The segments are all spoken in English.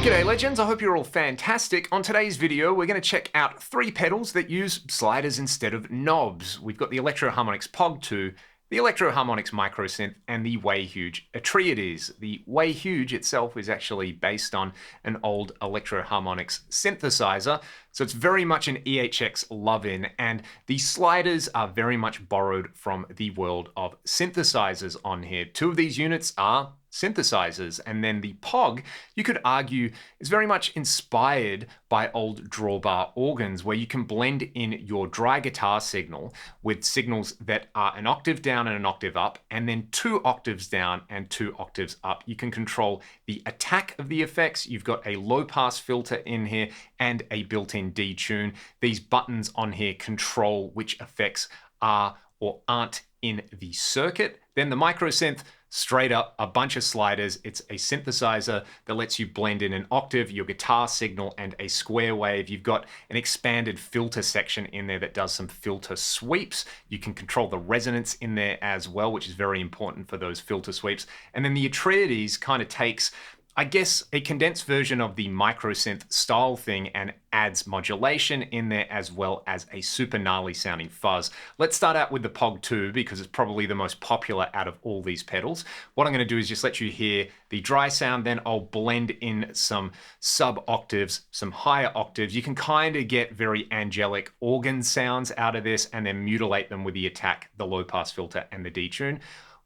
G'day legends, I hope you're all fantastic. On today's video, we're going to check out 3 pedals that use sliders instead of knobs. We've got the Electro-Harmonix POG2, the Electro-Harmonix Microsynth, and the Way Huge Atreides. The Way Huge itself is actually based on an old Electro-Harmonix synthesizer, so it's very much an EHX love-in, and the sliders are very much borrowed from the world of synthesizers on here. 2 of these units are synthesizers, and then the POG, you could argue, is very much inspired by old drawbar organs, where you can blend in your dry guitar signal with signals that are an octave down and an octave up, and then 2 octaves down and 2 octaves up. You can control the attack of the effects. You've got a low pass filter in here and a built-in detune. These buttons on here control which effects are or aren't in the circuit. Then the Microsynth, straight up a bunch of sliders. It's a synthesizer that lets you blend in an octave, your guitar signal, and a square wave. You've got an expanded filter section in there that does some filter sweeps. You can control the resonance in there as well, which is very important for those filter sweeps. And then the Atreides kind of takes, I guess, a condensed version of the Microsynth style thing and adds modulation in there as well as a super gnarly sounding fuzz. Let's start out with the POG2 because it's probably the most popular out of all these pedals. What I'm going to do is just let you hear the dry sound, then I'll blend in some sub octaves, some higher octaves. You can kind of get very angelic organ sounds out of this and then mutilate them with the attack, the low pass filter, and the detune.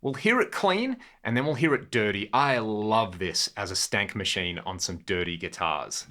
We'll hear it clean, and then we'll hear it dirty. I love this as a stank machine on some dirty guitars.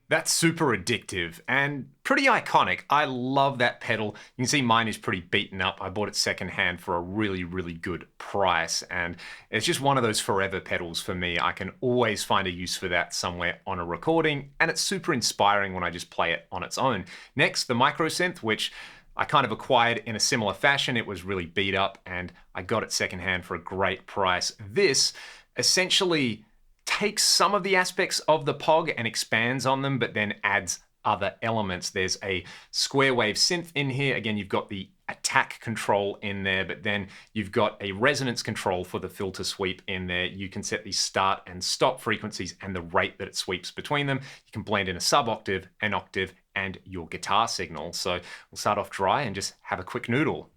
That's super addictive and pretty iconic. I love that pedal. You can see mine is pretty beaten up. I bought it secondhand for a really, really good price, and it's just one of those forever pedals for me. I can always find a use for that somewhere on a recording, and it's super inspiring when I just play it on its own. Next, the Microsynth, which I kind of acquired in a similar fashion. It was really beat up, and I got it secondhand for a great price. This essentially takes some of the aspects of the POG and expands on them, but then adds other elements. There's a square wave synth in here. Again, you've got the attack control in there, but then you've got a resonance control for the filter sweep in there. You can set the start and stop frequencies and the rate that it sweeps between them. You can blend in a sub-octave, an octave, and your guitar signal. So we'll start off dry and just have a quick noodle.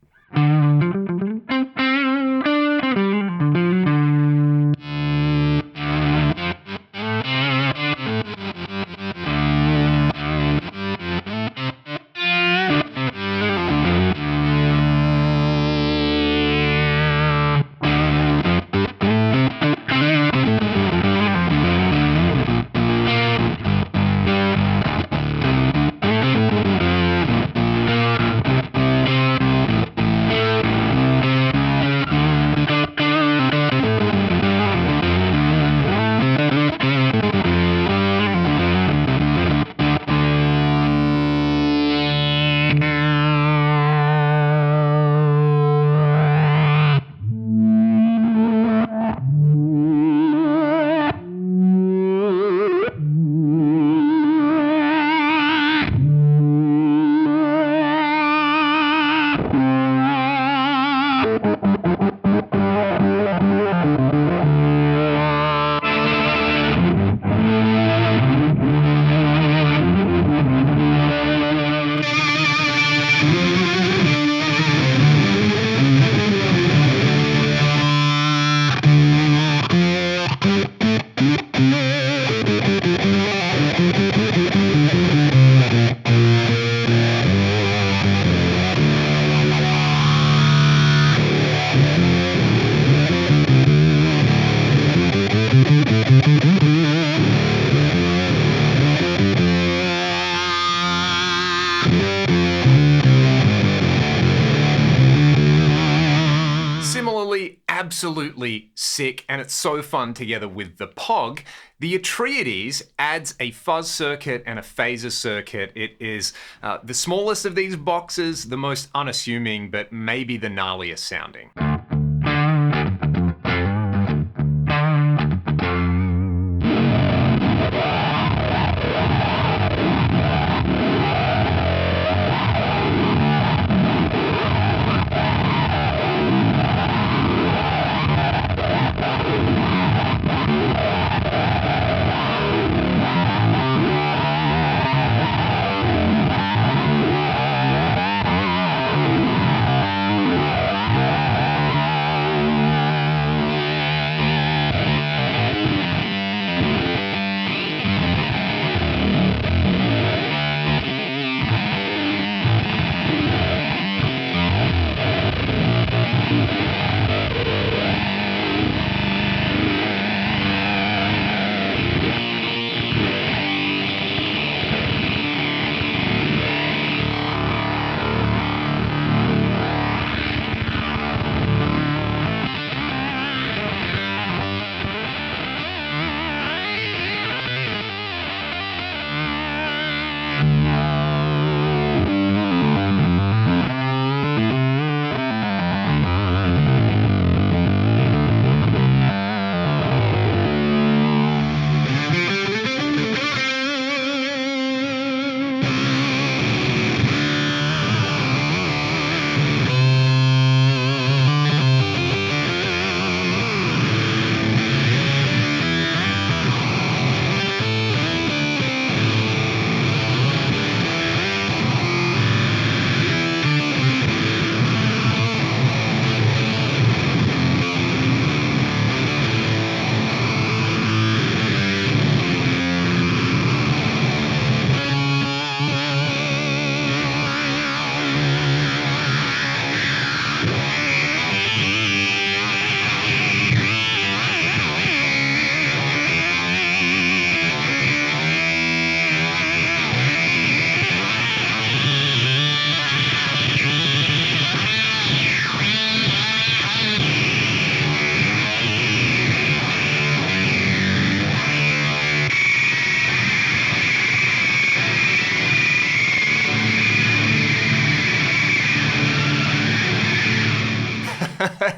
Similarly, absolutely sick, and it's so fun together with the POG. The Atreides adds a fuzz circuit and a phaser circuit. It is the smallest of these boxes, the most unassuming, but maybe the gnarliest sounding.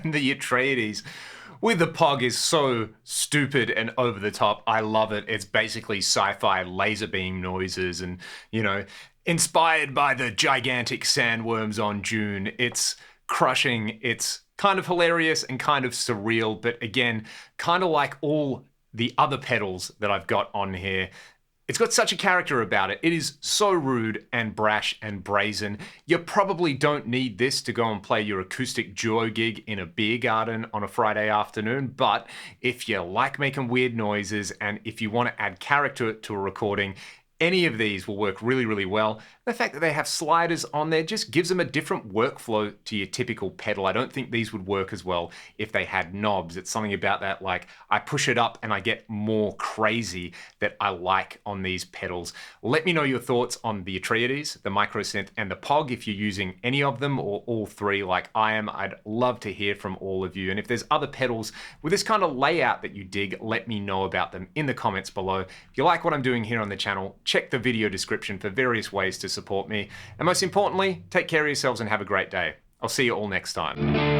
The Atreides with the POG is so stupid and over the top. I love it. It's basically sci-fi laser beam noises, and you know, Inspired by the gigantic sandworms on June. It's crushing, it's kind of hilarious and kind of surreal, but again, kind of like all the other pedals that I've got on here. It's got such a character about it. It is so rude and brash and brazen. You probably don't need this to go and play your acoustic duo gig in a beer garden on a Friday afternoon, but if you like making weird noises and if you want to add character to a recording, any of these will work really, really well. The fact that they have sliders on there just gives them a different workflow to your typical pedal. I don't think these would work as well if they had knobs. It's something about that, like I push it up and I get more crazy that I like on these pedals. Let me know your thoughts on the Atreides, the Microsynth, and the POG if you're using any of them or all three like I am. I'd love to hear from all of you. And if there's other pedals with this kind of layout that you dig, let me know about them in the comments below. If you like what I'm doing here on the channel, check the video description for various ways to support me. And most importantly, take care of yourselves and have a great day. I'll see you all next time.